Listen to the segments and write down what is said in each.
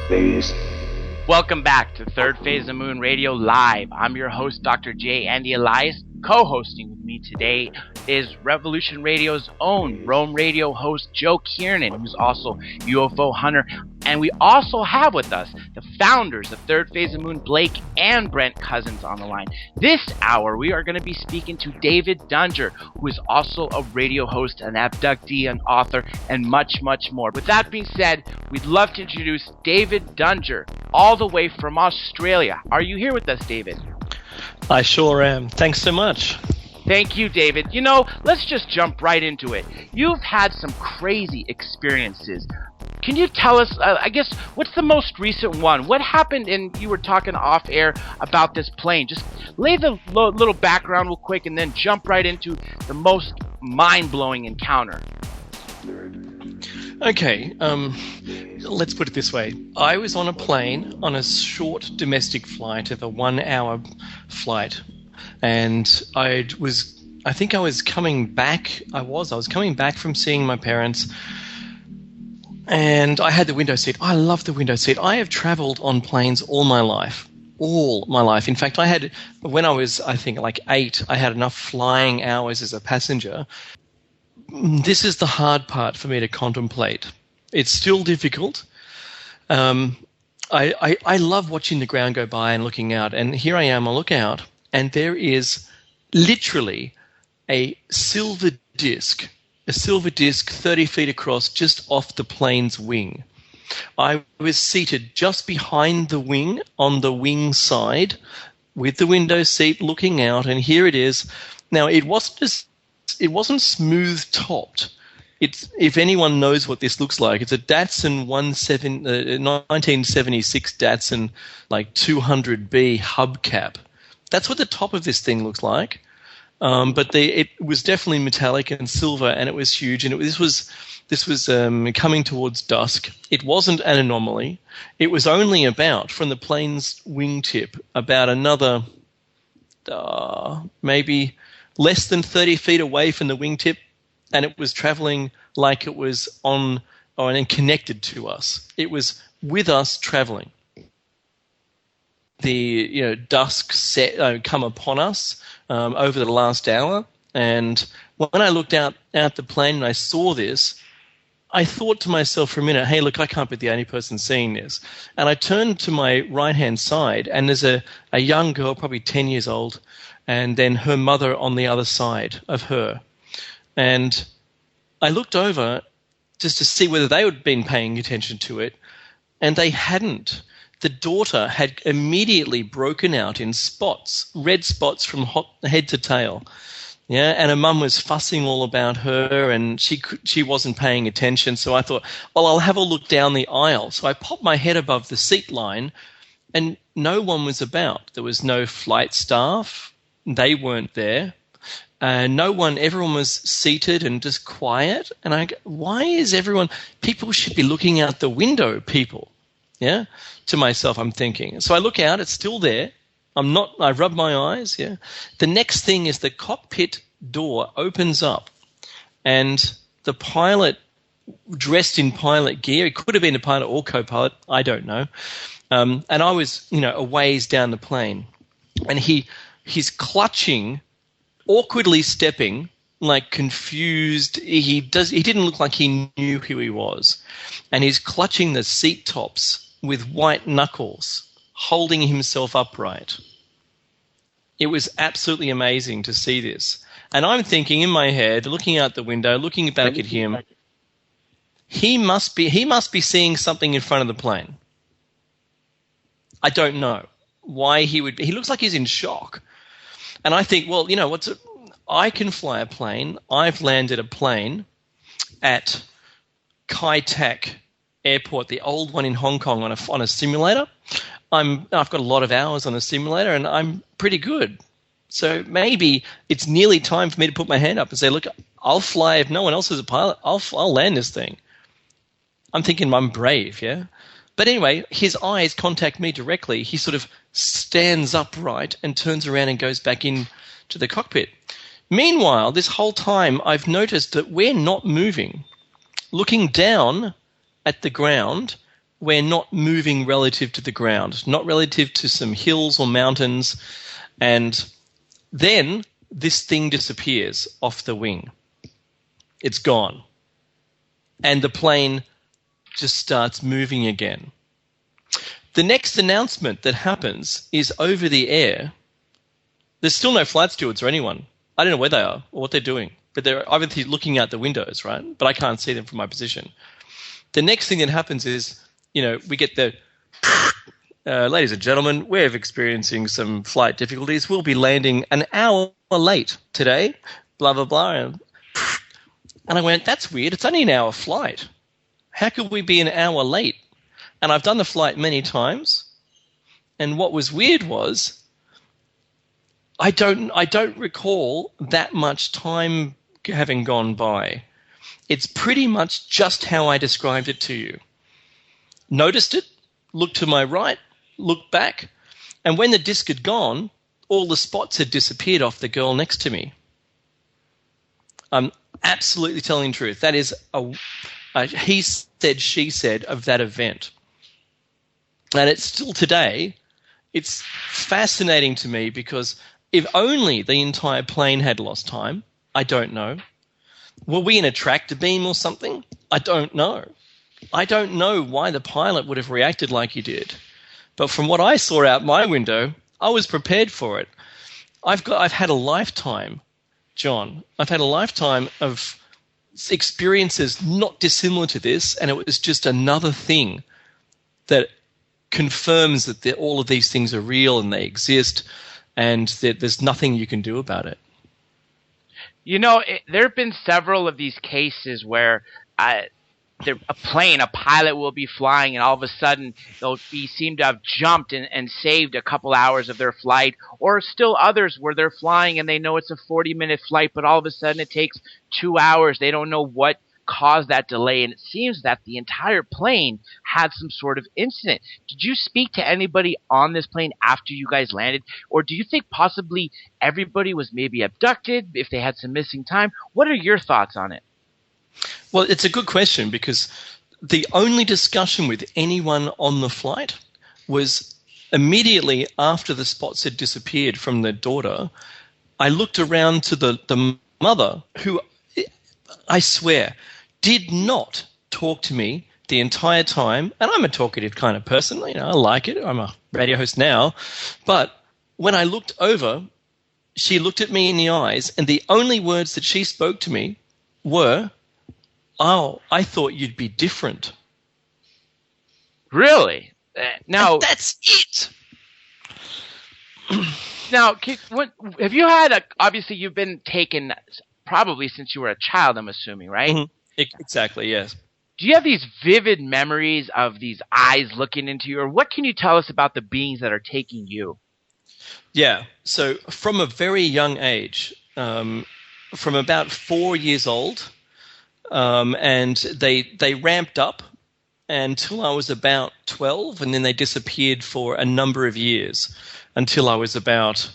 phase. Welcome back to Third Phase of Moon Radio Live. I'm your host, Dr. J. Andy Elias. Co-hosting with me today is Revolution Radio's own Rome Radio host Joe Kiernan, who's also UFO hunter. And we also have with us the founders of Third Phase of Moon, Blake and Brent Cousins, on the line. This hour, we are going to be speaking to David Dunger, who is also a radio host, an abductee, an author, and much, much more. With that being said, we'd love to introduce David Dunger, all the way from Australia. Are you here with us, David? I sure am. Thanks so much. Thank you, David. You know, let's just jump right into it. You've had some crazy experiences. Can you tell us, I guess, what's the most recent one? What happened? And you were talking off air about this plane. Just lay the little background real quick and then jump right into the most mind-blowing encounter. Okay, let's put it this way. I was on a plane on a short domestic flight of a 1-hour flight, and I was coming back. I was coming back from seeing my parents, and I had the window seat. I love the window seat. I have traveled on planes all my life. In fact, when I was, I think, like 8, I had enough flying hours as a passenger. This is the hard part for me to contemplate. It's still difficult. I love watching the ground go by and looking out. And here I am, I look out, and there is literally a silver disc 30 feet across just off the plane's wing. I was seated just behind the wing, on the wing side, with the window seat looking out, and here it is. Now, it wasn't smooth topped. If anyone knows what this looks like, it's a Datsun 1976 Datsun like 200B hubcap. That's what the top of this thing looks like. But it was definitely metallic and silver, and it was huge. And this was coming towards dusk. It wasn't an anomaly. It was only about, from the plane's wingtip, about another maybe less than 30 feet away from the wingtip, and it was traveling like it was on and connected to us. It was with us traveling. The dusk set come upon us over the last hour, and when I looked out the plane and I saw this, I thought to myself for a minute, hey, look, I can't be the only person seeing this. And I turned to my right-hand side, and there's a young girl, probably 10 years old, and then her mother on the other side of her. And I looked over just to see whether they had been paying attention to it, and they hadn't. The daughter had immediately broken out in spots, red spots from head to tail. Yeah, and her mum was fussing all about her, and she wasn't paying attention. So I thought, well, I'll have a look down the aisle. So I popped my head above the seat line, and no one was about. There was no flight staff. They weren't there. Everyone was seated and just quiet. And I go, why is everyone, people should be looking out the window, people. Yeah, to myself, I'm thinking. So I look out, it's still there. I rub my eyes, yeah. The next thing is the cockpit door opens up, and the pilot, dressed in pilot gear, it could have been a pilot or co-pilot, I don't know. And I was, a ways down the plane, and he's clutching, awkwardly stepping, like confused. He didn't look like he knew who he was, and he's clutching the seat tops with white knuckles, holding himself upright. It was absolutely amazing to see this. And I'm thinking in my head, looking out the window, looking back at him, he must be seeing something in front of the plane. I don't know why he looks like he's in shock. And I think, well, I can fly a plane. I've landed a plane at Kai Tak Airport, the old one in Hong Kong, on a simulator. I've got a lot of hours on a simulator, and I'm pretty good. So maybe it's nearly time for me to put my hand up and say, look, I'll fly. If no one else is a pilot, I'll land this thing. I'm thinking I'm brave, yeah? But anyway, his eyes contact me directly. He sort of stands upright and turns around and goes back into the cockpit. Meanwhile, this whole time, I've noticed that we're not moving. Looking down at the ground, we're not moving relative to the ground, not relative to some hills or mountains. And then this thing disappears off the wing. It's gone. And the plane just starts moving again. The next announcement that happens is over the air. There's still no flight stewards or anyone. I don't know where they are or what they're doing, but they're obviously looking out the windows, right? But I can't see them from my position. The next thing that happens is, we get the, ladies and gentlemen, we're experiencing some flight difficulties. We'll be landing an hour late today, blah, blah, blah. And I went, that's weird. It's only an hour flight. How could we be an hour late? And I've done the flight many times. And what was weird was I don't recall that much time having gone by. It's pretty much just how I described it to you. Noticed it, looked to my right, looked back, and when the disc had gone, all the spots had disappeared off the girl next to me. I'm absolutely telling the truth. That is a he said, she said of that event. And it's still today, it's fascinating to me because if only the entire plane had lost time, I don't know. Were we in a tractor beam or something? I don't know. I don't know why the pilot would have reacted like he did. But from what I saw out my window, I was prepared for it. I've had a lifetime, John. I've had a lifetime of experiences not dissimilar to this, and it was just another thing that confirms that all of these things are real and they exist, and that there's nothing you can do about it. There have been several of these cases where a pilot will be flying, and all of a sudden they'll seem to have jumped and saved a couple hours of their flight, or still others where they're flying and they know it's a 40-minute flight, but all of a sudden it takes 2 hours. They don't know what caused that delay, and it seems that the entire plane had some sort of incident. Did you speak to anybody on this plane after you guys landed, or do you think possibly everybody was maybe abducted if they had some missing time? What are your thoughts on it? Well, it's a good question because the only discussion with anyone on the flight was immediately after the spots had disappeared from the daughter. I looked around to the mother, who I swear did not talk to me the entire time. And I'm a talkative kind of person. I like it. I'm a radio host now. But when I looked over, she looked at me in the eyes, and the only words that she spoke to me were, "Oh, I thought you'd be different." Really? Now, and that's it. Now, have you had obviously you've been taken probably since you were a child, I'm assuming, right? Mm-hmm. Exactly, yes. Do you have these vivid memories of these eyes looking into you, or what can you tell us about the beings that are taking you? Yeah, so from a very young age, from about 4 years old, and they ramped up until I was about 12, and then they disappeared for a number of years until I was about,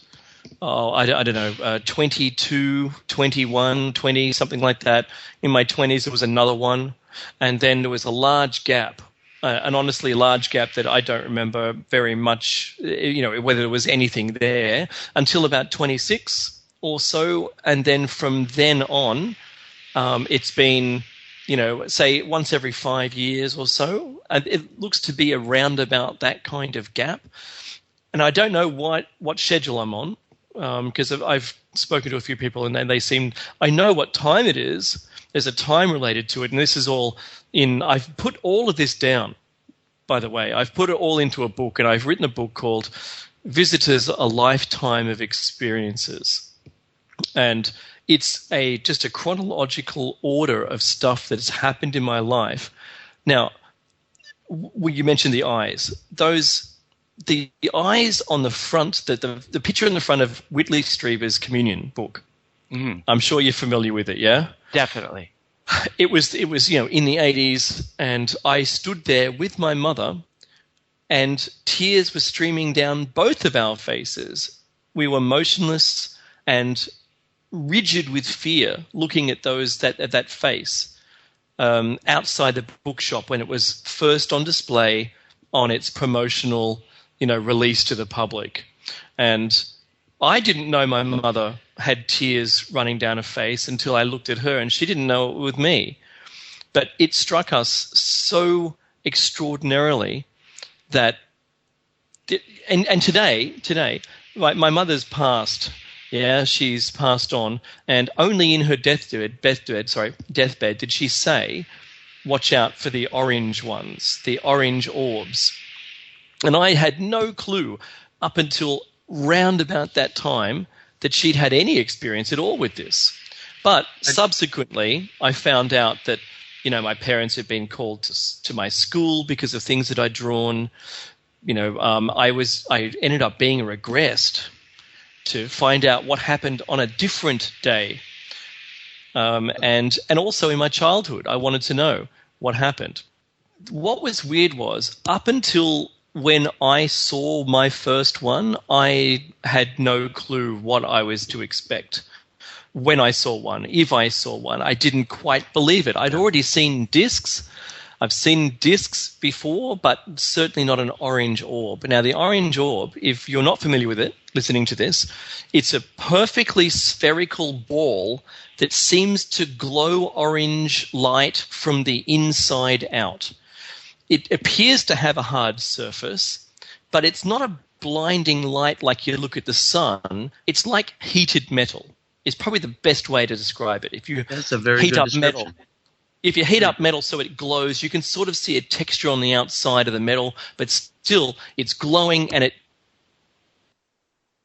I don't know, 22, 21, 20, something like that. In my 20s, there was another one, and then there was a large gap, an honestly large gap that I don't remember very much, whether there was anything there, until about 26 or so, and then from then on, it's been, say once every 5 years or so. And it looks to be around about that kind of gap. And I don't know what schedule I'm on, because I've spoken to a few people and they seem, I know what time it is. There's a time related to it. And this is all I've put all of this down, by the way. I've put it all into a book, and I've written a book called Visitors, A Lifetime of Experiences. And it's just a chronological order of stuff that has happened in my life. Now, you mentioned the eyes. The eyes on the front, the picture in the front of Whitley Strieber's Communion book. Mm-hmm. I'm sure you're familiar with it, yeah? Definitely. It was in the 80s, and I stood there with my mother, and tears were streaming down both of our faces. We were motionless and rigid with fear, looking at that face. outside the bookshop when it was first on display on its promotional, release to the public. And I didn't know my mother had tears running down her face until I looked at her, and she didn't know it with me. But it struck us so extraordinarily that, and today, my mother's passed. Yeah, she's passed on, and only in her deathbed did she say, "Watch out for the orange ones, the orange orbs." And I had no clue up until round about that time that she'd had any experience at all with this. But subsequently, I found out that, my parents had been called to my school because of things that I'd drawn. I ended up being regressed to find out what happened on a different day. And also in my childhood, I wanted to know what happened. What was weird was, up until when I saw my first one, I had no clue what I was to expect. When I saw one, if I saw one, I didn't quite believe it. I'd already seen discs. I've seen discs before, but certainly not an orange orb. Now, the orange orb, if you're not familiar with it, listening to this, it's a perfectly spherical ball that seems to glow orange light from the inside out. It appears to have a hard surface, but it's not a blinding light like you look at the sun. It's like heated metal. It's probably the best way to describe it. If you That's a very heat good up description. metal, if you heat up metal so it glows, you can sort of see a texture on the outside of the metal, but still it's glowing and it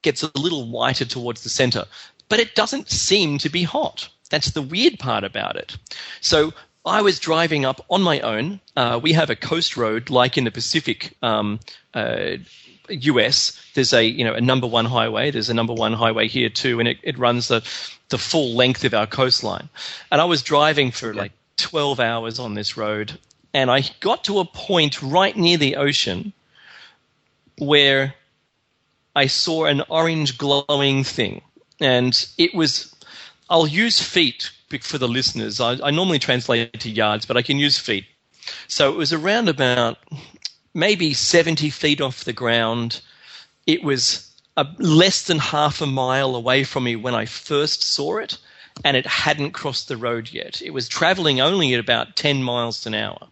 gets a little whiter towards the center. But it doesn't seem to be hot. That's the weird part about it. So I was driving up on my own. We have a coast road like in the Pacific US. There's a number one highway. There's a number one highway here too, and it runs the full length of our coastline. And I was driving for like 12 hours on this road, and I got to a point right near the ocean where I saw an orange glowing thing. And it was, I'll use feet for the listeners. I normally translate it to yards, but I can use feet. So it was around about maybe 70 feet off the ground. It was less than half a mile away from me when I first saw it, and it hadn't crossed the road yet. It was traveling only at about 10 miles an hour.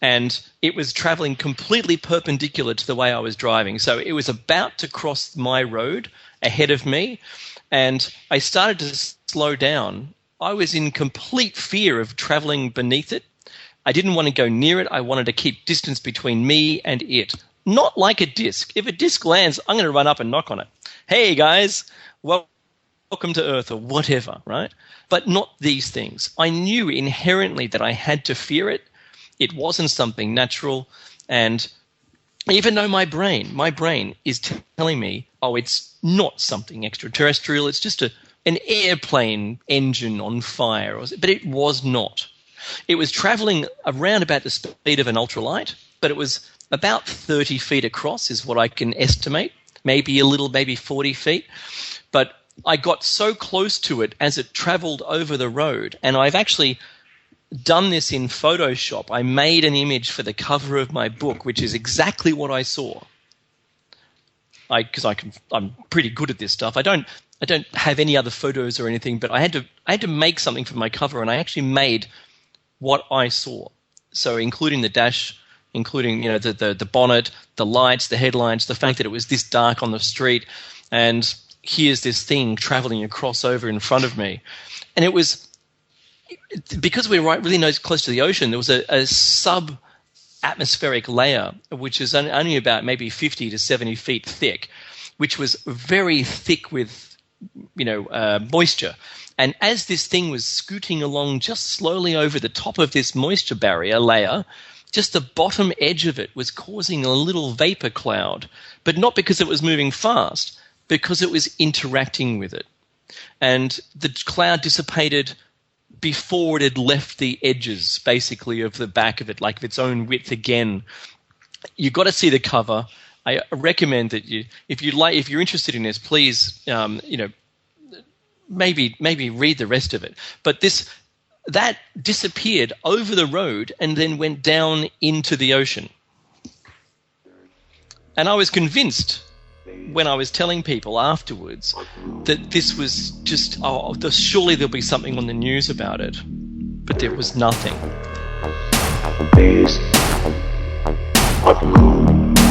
And it was traveling completely perpendicular to the way I was driving. So it was about to cross my road ahead of me, and I started to slow down. I was in complete fear of traveling beneath it. I didn't want to go near it. I wanted to keep distance between me and it. Not like a disc. If a disc lands, I'm going to run up and knock on it. Hey, guys, welcome to Earth or whatever, right? But not these things. I knew inherently that I had to fear it. It wasn't something natural. And even though my brain is telling me, oh, it's not something extraterrestrial, it's just an airplane engine on fire. But it was not. It was traveling around about the speed of an ultralight, but it was about 30 feet across is what I can estimate, maybe 40 feet. But I got so close to it as it traveled over the road, and I've actually done this in Photoshop. I made an image for the cover of my book, which is exactly what I saw. I'm pretty good at this stuff. I don't have any other photos or anything, but I had to make something for my cover, and I actually made what I saw. So including the dash, including the bonnet, the lights, the headlights, the fact that it was this dark on the street, and here's this thing traveling across over in front of me. And it was, because we were really close to the ocean, there was a sub-atmospheric layer, which is only about maybe 50 to 70 feet thick, which was very thick with moisture. And as this thing was scooting along just slowly over the top of this moisture barrier layer, just the bottom edge of it was causing a little vapor cloud, but not because it was moving fast, because it was interacting with it. And the cloud dissipated before it had left the edges, basically, of the back of it, like its own width again. You've got to see the cover. I recommend that if you're interested in this, please, maybe read the rest of it. But this, that disappeared over the road and then went down into the ocean. And I was convinced when I was telling people afterwards that this was just, surely there'll be something on the news about it. But there was nothing. Thirdphaseofmoon.